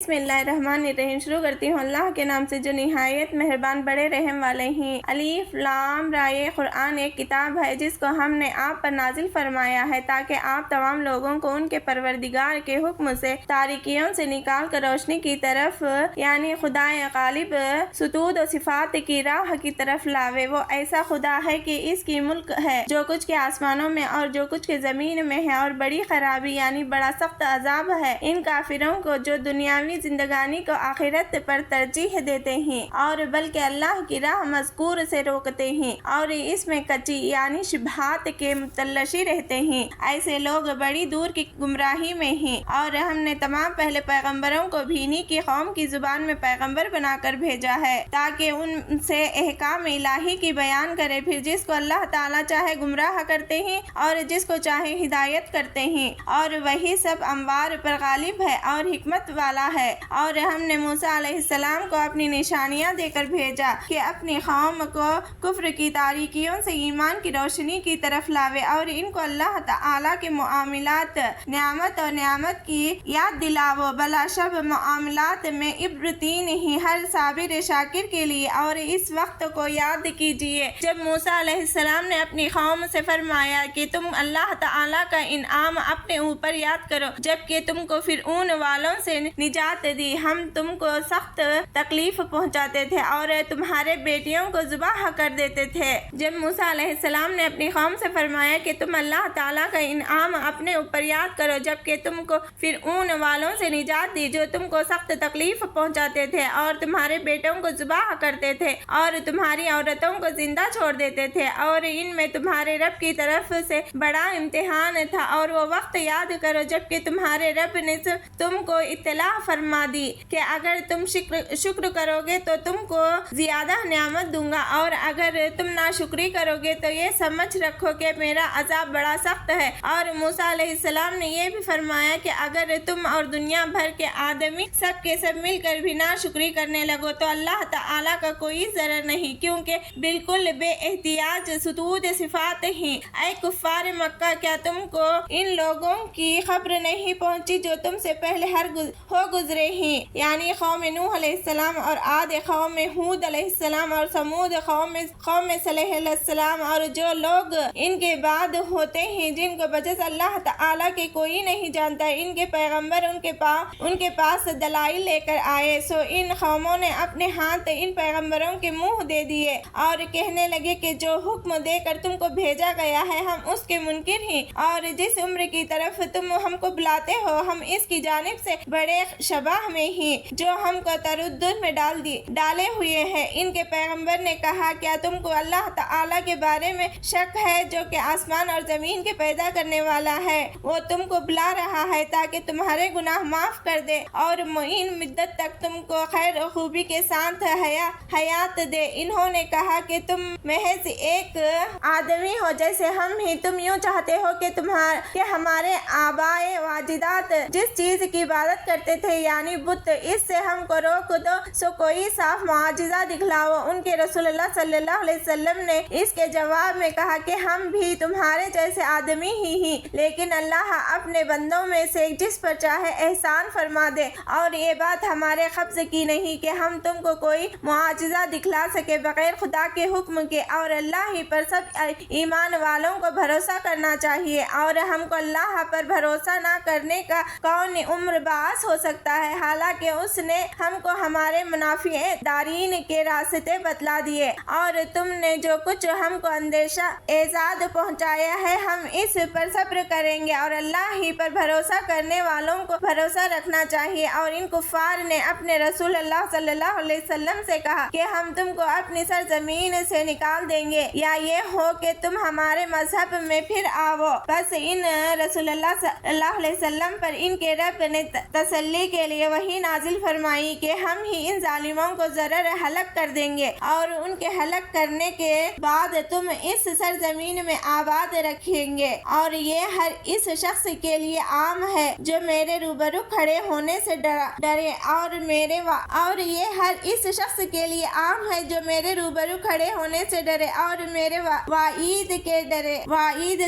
بسم اللہ الرحمن الرحیم۔ شروع کرتی ہوں اللہ کے نام سے جو نہایت مہربان بڑے رحم والے ہیں۔ الف لام را۔ یہ قرآن ایک کتاب ہے جس کو ہم نے آپ پر نازل فرمایا ہے تاکہ آپ تمام لوگوں کو ان کے پروردگار کے حکم سے تاریکیوں سے نکال کر روشنی کی طرف یعنی خدائے غالب ستود و صفات کی راہ کی طرف لاوے۔ وہ ایسا خدا ہے کہ اس کی ملک ہے جو کچھ کے آسمانوں میں اور جو کچھ کے زمین میں ہے، اور بڑی خرابی یعنی بڑا سخت عذاب ہے ان کافروں کو جو دنیاوی زندگانی کو آخرت پر ترجیح دیتے ہیں اور بلکہ اللہ کی راہ مذکور سے روکتے ہیں اور اس میں کچی یعنی شبہات کے متلاشی رہتے ہیں۔ ایسے لوگ بڑی دور کی گمراہی میں ہیں۔ اور ہم نے تمام پہلے پیغمبروں کو بھی انہی کی قوم کی زبان میں پیغمبر بنا کر بھیجا ہے تاکہ ان سے احکام الہی کی بیان کرے، پھر جس کو اللہ تعالیٰ چاہے گمراہ کرتے ہیں اور جس کو چاہے ہدایت کرتے ہیں، اور وہی سب اموار پر غالب ہے اور حکمت والا ہے۔ اور ہم نے موسیٰ علیہ السلام کو اپنی نشانیاں دے کر بھیجا کہ اپنی قوم کو کفر کی تاریکیوں سے ایمان کی روشنی کی طرف لاوے اور ان کو اللہ تعالیٰ کے معاملات نعمت اور نعمت کی یاد دلاو، بلا شب معاملات میں عبرتین ہی ہر صابر شاکر کے لیے۔ اور اس وقت کو یاد کیجئے جب موسیٰ علیہ السلام نے اپنی قوم سے فرمایا کہ تم اللہ تعالیٰ کا انعام اپنے اوپر یاد کرو جبکہ تم کو فرعون والوں سے نجات دی، ہم تم کو سخت تکلیف پہنچاتے تھے اور تمہارے بیٹیوں کو ذبح کر دیتے تھے۔ جب موسیٰ علیہ السلام نے اپنی قوم سے فرمایا کہ تم اللہ تعالیٰ کا انعام اپنے اوپر یاد کرو جبکہ تم کو فرعون والوں سے نجات دی جو تم کو سخت تکلیف پہنچاتے تھے اور تمہارے بیٹوں کو ذبح کرتے تھے اور تمہاری عورتوں کو زندہ چھوڑ دیتے تھے، اور ان میں تمہارے رب کی طرف سے بڑا امتحان تھا، اور وہ وقت یاد کرو جبکہ تمہارے رب نے تم کو اطلاع فرما دی کہ اگر تم شکر کرو گے تو تم کو زیادہ نعمت دوں گا، اور اگر تم ناشکری کرو گے تو یہ سمجھ رکھو کہ میرا عذاب بڑا سخت ہے۔ اور موسیٰ علیہ السلام نے یہ بھی فرمایا کہ اگر تم اور دنیا بھر کے آدمی سب کے سب مل کر بھی ناشکری کرنے لگو تو اللہ تعالیٰ کا کوئی ضرر نہیں، کیونکہ بالکل بے احتیاج ستود صفات ہیں۔ اے کفار مکہ، کیا تم کو ان لوگوں کی خبر نہیں پہنچی جو تم سے پہلے ہو گزرے ہیں، یعنی قوم نوح علیہ السلام اور عاد قوم ہود علیہ السلام اور ثمود قوم صالح علیہ السلام، اور جو لوگ ان کے بعد ہوتے ہیں جن کو بجز اللہ تعالیٰ کے کوئی نہیں جانتا، ان کے پیغمبر ان کے پاس دلائل لے کر آئے، سو ان قوموں نے اپنے ہاتھ ان پیغمبروں کے منہ دے دیے اور کہنے لگے کہ جو حکم دے کر تم کو بھیجا گیا ہے ہم اس کے منکر ہیں، اور جس عمر کی طرف تم ہم کو بلاتے ہو ہم اس کی جانب سے بڑے شبہ میں ہیں جو ہم کو تردد میں ڈالے ہوئے ہیں۔ ان کے پیغمبر نے کہا کیا تم کو اللہ تعالیٰ کے بارے میں شک ہے جو کہ آسمان اور زمین کے پیدا کرنے والا ہے؟ وہ تم کو بلا رہا ہے تاکہ تمہارے گناہ معاف کر دے اور معین مدت تک تم کو خیر و خوبی کے ساتھ حیات دے۔ انہوں نے کہا کہ تم محض ایک آدمی ہو جیسے ہم ہی، تم یوں چاہتے ہو کہ ہمارے آبائے واجداد جس چیز کی عبادت کرتے تھے یعنی بت، اس سے ہم کو روک دو، سو کوئی صاف معجزہ دکھلاؤ۔ ان کے رسول اللہ صلی اللہ علیہ وسلم نے اس کے جواب میں کہا کہ ہم بھی تمہارے جیسے آدمی ہی ہیں، لیکن اللہ اپنے بندوں میں سے جس پر چاہے احسان فرما دے، اور یہ بات ہمارے قبض کی نہیں کہ ہم تم کو کوئی معجزہ دکھلا سکے بغیر خدا کے حکم کے، اور اللہ ہی پر سب ایمان والوں کو بھروسہ کرنا چاہیے، اور ہم کو اللہ پر بھروسہ نہ کرنے کا کون عمر باعث ہو سکتا ہے، حالانکہ اس نے ہم کو ہمارے منافع دارین کے راستے بتلا دیے، اور تم نے جو کچھ ہم کو اندیشہ ایزاد پہنچایا ہے ہم اس پر صبر کریں گے، اور اللہ ہی پر بھروسہ کرنے والوں کو بھروسہ رکھنا چاہیے۔ اور ان کفار نے اپنے رسول اللہ صلی اللہ علیہ وسلم سے کہا کہ ہم تم کو اپنی سرزمین سے نکال دیں گے یا یہ ہو کہ تم ہمارے مذہب میں پھر آؤ۔ بس ان رسول اللہ صلی اللہ علیہ وسلم پر ان کے رب نے تسلی کے لیے وحی نازل فرمائی کہ ہم ہی ان ظالموں کو ضرور ہلاک کر دیں گے، اور ان کے ہلاک کرنے کے بعد تم اس سرزمین میں آباد رکھیں گے، اور یہ ہر اس شخص کے لیے عام ہے جو میرے روبرو کھڑے ہونے سے ڈرے، اور یہ ہر اس شخص کے لیے عام ہے جو میرے روبرو کھڑے ہونے سے ڈرے اور میرے وعید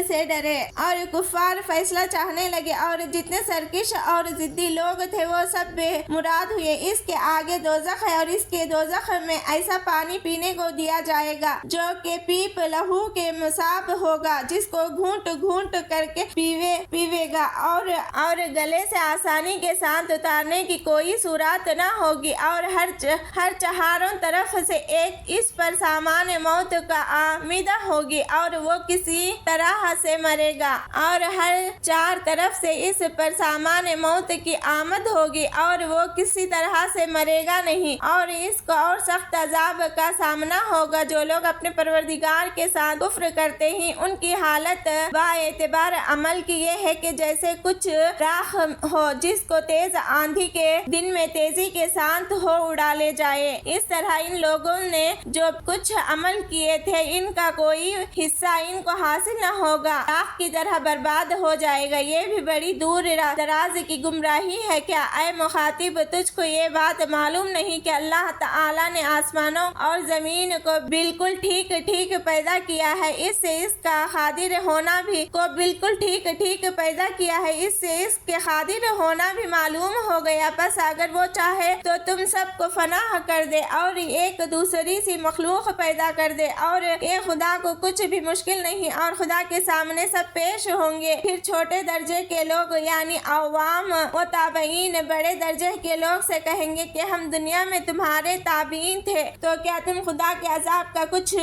سے ڈرے۔ اور کفار فیصلہ چاہنے لگے اور جتنے سرکش اور ضدی لوگ تھے وہ وہ سب بے مراد ہوئے۔ اس کے آگے دوزخ ہے اور اس کے دوزخ میں ایسا پانی پینے کو دیا جائے گا جو کہ پیپ لہو کے مصاب ہوگا، جس کو گھونٹ گھونٹ کر کے پیوے گا اور گلے سے آسانی کے ساتھ اتارنے کی کوئی صورت نہ ہوگی، اور ہر چہاروں طرف سے ایک اس پر سامان موت کا آمیدہ ہوگی اور وہ کسی طرح سے مرے گا، اور ہر چار طرف سے اس پر سامان موت کی آمد ہوگی اور وہ کسی طرح سے مرے گا نہیں، اور اس کو اور سخت عذاب کا سامنا ہوگا۔ جو لوگ اپنے پروردگار کے ساتھ کفر کرتے ہیں ان کی حالت با اعتبار عمل کی یہ ہے کہ جیسے کچھ راخ ہو جس کو تیز آندھی کے دن میں تیزی کے ساتھ ہو اڑا لے جائے، اس طرح ان لوگوں نے جو کچھ عمل کیے تھے ان کا کوئی حصہ ان کو حاصل نہ ہوگا، راخ کی طرح برباد ہو جائے گا۔ یہ بھی بڑی دور دراز کی گمراہی ہے۔ کیا اے مخاطب تجھ کو یہ بات معلوم نہیں کہ اللہ تعالیٰ نے آسمانوں اور زمین کو بالکل ٹھیک ٹھیک پیدا کیا ہے، اس سے اس کا قادر ہونا بھی کو بالکل ٹھیک ٹھیک پیدا کیا ہے، اس سے اس کے قادر ہونا بھی معلوم ہو گیا۔ بس اگر وہ چاہے تو تم سب کو فنا کر دے اور ایک دوسری سی مخلوق پیدا کر دے، اور اے خدا کو کچھ بھی مشکل نہیں، اور خدا کے سامنے سب پیش ہوں گے۔ پھر چھوٹے درجے کے لوگ یعنی عوام و تابعین بڑے درجے کے لوگ سے کہیں گے کہ ہم دنیا میں تمہارے تابعین تھے، تو کیا تم خدا کے عذاب کا کچھ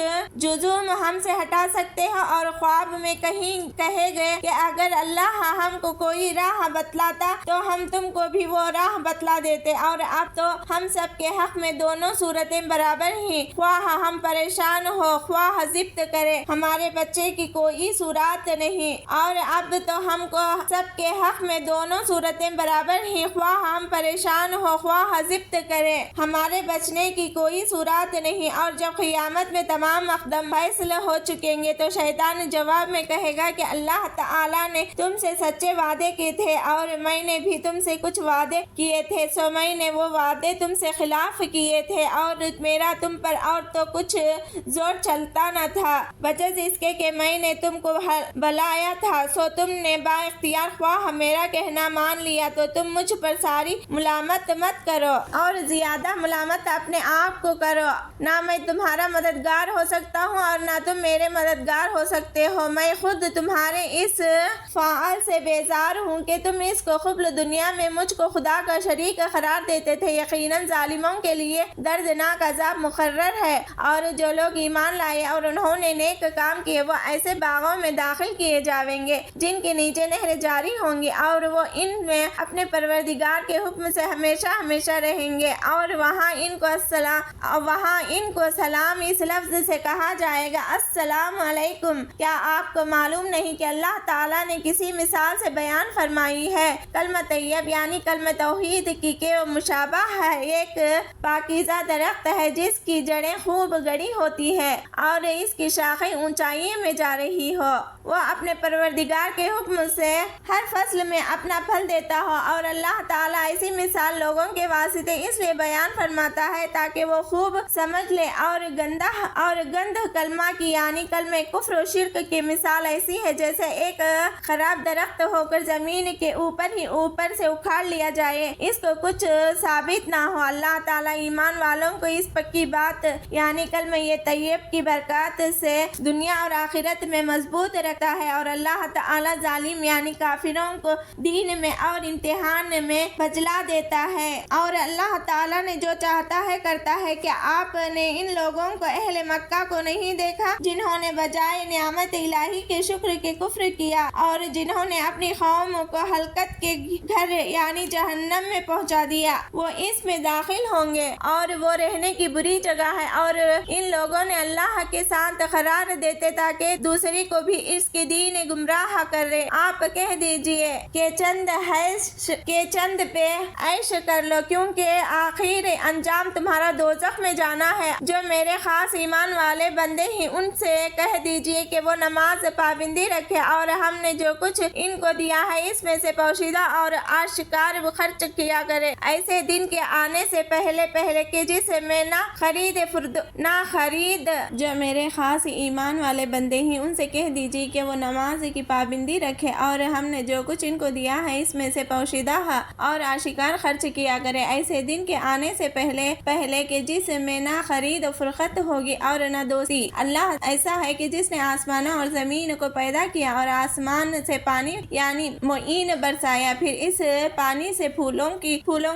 جزوم ہم سے ہٹا سکتے ہو؟ اور خواب میں کہے گئے کہ اگر اللہ ہم کو کوئی راہ بتلاتا تو ہم تم کو بھی وہ راہ بتلا دیتے، اور اب تو ہم سب کے حق میں دونوں صورتیں برابر ہیں، خواہ ہم پریشان ہو خواہ ضبط کرے، ہمارے بچے کی کوئی صورت نہیں، اور اب تو ہم کو سب کے حق میں دونوں صورتیں برابر ہیں، خواہ ہم پریشان ہو خواہ ضبط کرے، ہمارے بچنے کی کوئی صورت نہیں۔ اور جب قیامت میں تمام مقدم فیصلے ہو چکیں گے تو شیطان جواب میں کہے گا کہ اللہ تعالیٰ نے تم سے سچے وعدے کیے تھے اور میں نے بھی تم سے کچھ وعدے کیے تھے، سو میں نے وہ وعدے تم سے خلاف کیے تھے اور میرا تم پر اور تو کچھ زور چلتا نہ تھا بجز اس کے کہ میں نے تم کو بلایا تھا، سو تم نے با اختیار خواہ میرا کہنا مان لیا، تو تم مجھ پر ساری ملامت مت کرو اور زیادہ ملامت اپنے آپ کو کرو، نہ میں تمہارا مددگار ہو سکتا ہوں اور نہ تم میرے مددگار ہو سکتے ہو، میں خود تمہارے اس فعل سے بیزار ہوں کہ تم اس کو قبل دنیا میں مجھ کو خدا کا شریک قرار دیتے تھے، یقیناً ظالموں کے لیے دردناک عذاب مقرر ہے۔ اور جو لوگ ایمان لائے اور انہوں نے نیک کام کیے وہ ایسے باغوں میں داخل کیے جائیں گے جن کے نیچے نہریں جاری ہوں گی، اور وہ ان میں اپنے پروردگار کے حکم سے ہمیشہ ہمیشہ رہیں گے، اور وہاں ان کو سلام اس لفظ سے کہا جائے گا، السلام علیکم۔ کیا آپ کو معلوم نہیں کہ اللہ تعالیٰ نے کسی مثال سے بیان فرمائی ہے کلمہ طیب یعنی کلمہ توحید کی کہ وہ مشابہ ہے ایک پاکیزہ درخت ہے جس کی جڑیں خوب گڑی ہوتی ہے اور اس کی شاخیں اونچائی میں جا رہی ہو، وہ اپنے پروردگار کے حکم سے ہر فصل میں اپنا پھل دیتا ہو، اور اللہ تعالیٰ ایسی مثال لوگوں کے واسطے اس لیے بیان فرماتا ہے تاکہ وہ خوب سمجھ لے، اور گند کلمہ کی یعنی کلمہ کفر و شرک کی مثال ایسی ہے جیسے ایک خراب درخت ہو کر زمین کے اوپر سے اکھاڑ لیا جائے، اس کو کچھ ثابت نہ ہو۔ اللہ تعالیٰ ایمان والوں کو اس پکی بات یعنی کلمہ طیب کی برکات سے دنیا اور آخرت میں مضبوط رکھتا ہے، اور اللہ تعالیٰ ظالم یعنی کافروں کو دین میں اور امتحان میں بجلا دیتا ہے، اور اللہ تعالیٰ نے جو چاہتا ہے کرتا ہے۔ کیا آپ نے ان لوگوں کو اہل مکہ کو نہیں دیکھا جنہوں نے بجائے نعمت الہی کے شکر کے کفر کیا اور جنہوں نے اپنی قوم کو ہلاکت کے گھر یعنی جہنم میں پہنچا دیا، وہ اس میں داخل ہوں گے اور وہ رہنے کی بری جگہ ہے، اور ان لوگوں نے اللہ کے ساتھ قرار دیتے تاکہ دوسری کو بھی اس کے دین گمراہ کرے۔ آپ کہہ دیجئے کہ چند پہ عیش کر لو کیونکہ آخر انجام تمہارا دوزخ میں جانا ہے۔ جو میرے خاص ایمان والے بندے ہیں ان سے کہہ دیجئے کہ وہ نماز پابندی رکھے اور ہم نے جو کچھ ان کو دیا ہے اس میں سے پوشیدہ اور آشکار خرچ کیا کرے، ایسے دن کے آنے سے پہلے کہ جس میں نہ خرید۔ جو میرے خاص ایمان والے بندے ہیں ان سے کہہ دیجئے کہ وہ نماز کی پابندی رکھے اور ہم نے جو کچھ ان کو دیا ہے اس میں سے پوشیدہ اور آشکار خرچ کیا کرے ایسے دن کے آنے سے پہلے کہ جس میں نہ خرید و فروخت ہوگی اور نہ دوستی۔ اللہ ایسا ہے کہ جس نے آسمانوں اور زمین کو پیدا کیا اور آسمان سے پانی یعنی معین برسایا، پھر اس پانی سے پھولوں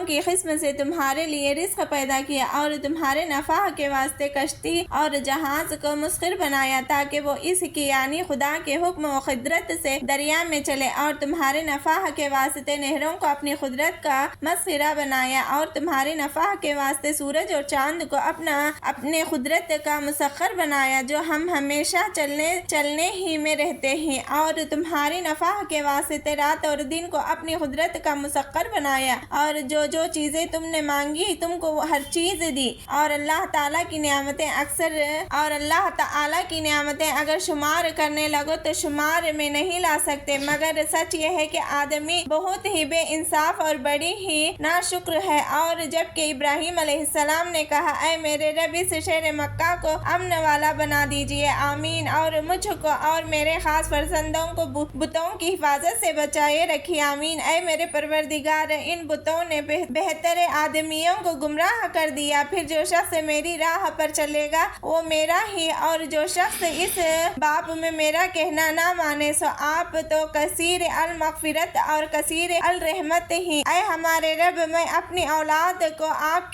کی قسم سے تمہارے لیے رزق پیدا کیا اور تمہارے نفع کے واسطے کشتی اور جہاز کو مسخر بنایا تاکہ وہ اس کی یعنی خدا کے حکم و قدرت سے دریا میں چلے، اور تمہارے نفع کے واسطے نہروں کو اپنی قدرت کا مسخرہ بنایا اور تمہارے نفع کے واسطے سورج اور چاند کو اپنے قدرت کا مسخر بنایا جو ہم ہمیشہ چلنے ہی میں رہتے ہیں، اور تمہارے نفع کے واسطے رات اور دن کو اپنی قدرت کا مسخر بنایا، اور جو چیزیں تم نے مانگی تم کو وہ ہر چیز دی۔ اور اللہ تعالیٰ کی نعمتیں اگر شمار کرنے لگو تو شمار میں نہیں لا سکتے، مگر سچ یہ ہے کہ آدمی بہت ہی بے انصاف اور بڑی ہی ناشکر ہے۔ اور جبکہ ابراہیم علیہ السلام نے کہا اے میرے رب اس شہر مکہ کو امن والا بنا دیجئے، آمین، اور مجھ کو اور میرے خاص فرزندوں کو بتوں کی حفاظت سے بچائے رکھیے، آمین۔ اے میرے پروردگار ان بتوں نے بہتر آدمیوں کو گمراہ کر دیا، پھر جو شخص میری راہ پر چلے گا وہ میرا ہی، اور جو شخص اس باب میں میرا کہنا نہ مانے سو آپ تو کثیر المغفرت اور کثیر الرحمت ہی۔ اے ہمارے رب میں اپنی اولاد کو آپ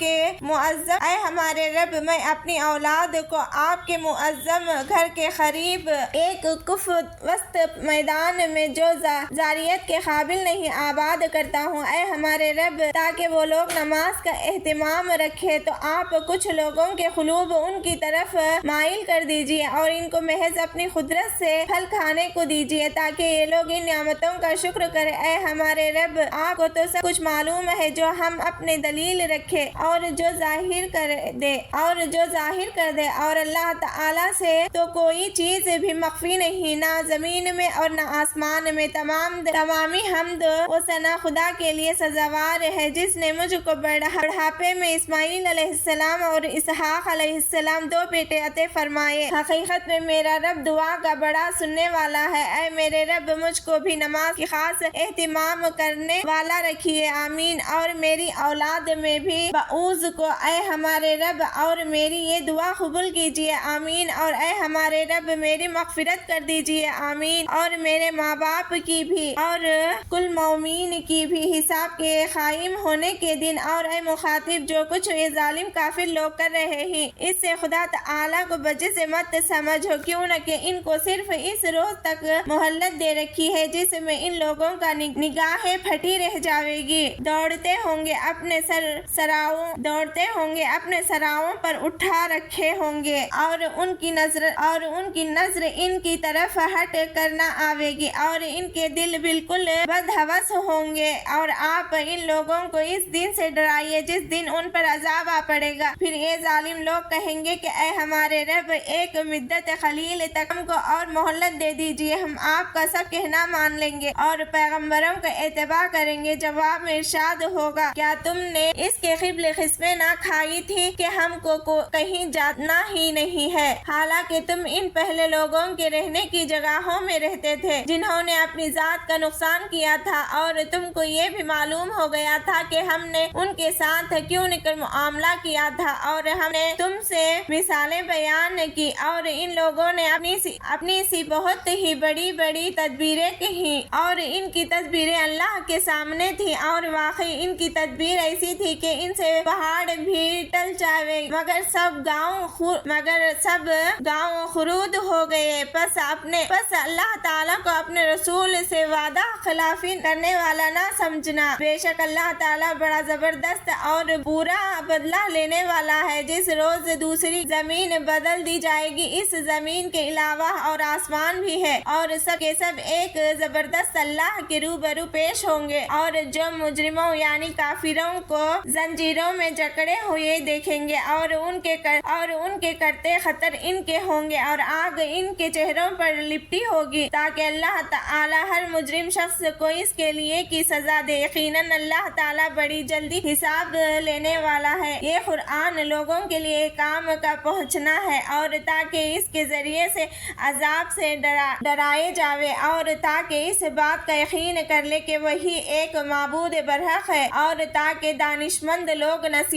کے معظم گھر کے قریب ایک کف وسط میدان میں جو زاریت کے قابل نہیں آباد کرتا ہوں، اے ہمارے رب تاکہ وہ لوگ نماز کا اہتمام رکھے تو آپ کچھ لوگوں کے قلوب ان کی طرف مائل کر دیجئے اور ان کو محض اپنی قدرت سے پھل کھانے کو دیجئے تاکہ یہ لوگ ان نعمتوں کا شکر کرے۔ اے ہمارے رب آپ کو تو سب کچھ معلوم ہے، جو ہم اپنے دلیل رکھے اور جو ظاہر کر دے اور اللہ تعالیٰ سے تو کوئی چیز بھی مخفی نہیں، نہ زمین میں اور نہ آسمان میں۔ تمامی حمد و ثنا خدا کے لیے سزاوار ہے جس نے مجھ کو بڑھاپے میں اسماعیل علیہ السلام اور اسحاق علیہ السلام دو بیٹے عطا فرمائے۔ حقیقت میں میرا رب دعا کا بڑا سننے والا ہے۔ اے میرے رب مجھ کو بھی نماز کی خاص اہتمام کرنے والا رکھیے، آمین، اور میری اولاد میں بھی بعوض کو اے ہمارے رب اور میری یہ دعا قبول کیجیے، آمین، اور اے ہمارے رب میری مغفرت کر دیجیے، آمین، اور میرے ماں باپ کی بھی اور کل مومین کی بھی حساب کے قائم ہونے کے دن۔ اور اے مخاطب جو کچھ یہ ظالم کافر لوگ کر رہے ہیں اس سے خدا تعالیٰ کو بجز مت سمجھو، کیوں نہ کہ ان کو صرف اس روز تک مہلت دے رکھی ہے جس میں ان لوگوں کا نگاہیں پھٹی رہ جاوے گی، دوڑتے ہوں گے اپنے سراؤں پر اٹھا رکھے ہوں گے اور ان کی نظر ان کی طرف ہٹ کر نہ آوے گی اور ان کے دل بالکل بدحوث ہوں گے، اور آپ ان لوگوں کو اس دن سے ڈرائیے جس دن ان پر عذاب آ پڑے گا۔ پھر یہ ظالم لوگ کہیں گے کہ اے ہمارے رب ایک مدت قلیل تک ہم کو اور مہلت دے دیجیے، ہم آپ کا سب کہنا مان لیں گے اور پیغمبروں کا اتباع کریں گے۔ جواب میں ارشاد ہوگا کیا تم نے اس کے قبل قسمیں نہ کھائی تھی کہ ہم کو کہیں جانا ہی نہیں ہے، حالانکہ تم ان پہلے لوگوں کے رہنے کی جگہوں میں رہتے تھے جنہوں نے اپنی ذات کا نقصان کیا تھا، اور تم کو یہ بھی معلوم ہو گیا تھا کہ ہم نے ان کے ساتھ کیوں نکر معاملہ کیا تھا، اور ہم نے تم سے مثالیں بیان کی، اور ان لوگوں نے اپنی سی بہت ہی بڑی بڑی تدبیریں کہیں، اور ان کی تدبیریں اللہ کے سامنے تھی، اور واقعی ان کی تدبیر ایسی تھی کہ ان سے پہاڑ بھی ٹل جاوے، مگر سب گاؤں خرود ہو گئے۔ پس اللہ تعالیٰ کو اپنے رسول سے وعدہ خلافی کرنے والا نہ سمجھنا، بے شک اللہ تعالیٰ بڑا زبردست اور پورا بدلہ لینے والا ہے۔ جس روز دوسری زمین بدل دی جائے گی، اس زمین کے علاوہ اور آسمان بھی ہے، اور سب کے سب ایک زبردست اللہ کے روبرو پیش ہوں گے، اور جو مجرموں یعنی کافروں کو زنجیروں میں جکڑے ہوئے دیکھیں گے، اور ان کے کرتے خطر ان کے ہوں گے، اور آگ ان کے چہروں پر لپٹی ہوگی، تاکہ اللہ تعالیٰ ہر مجرم شخص کو اس کے لیے کی سزا دے۔ یقیناً اللہ تعالیٰ بڑی جلدی حساب لینے والا ہے۔ یہ قرآن لوگوں کے لیے کام کا پہنچنا ہے، اور تاکہ اس کے ذریعے سے عذاب سے ڈرائے جاوے، اور تاکہ اس بات کا یقین کر لے کہ وہی ایک معبود برحق ہے، اور تاکہ دانشمند لوگ نصیحت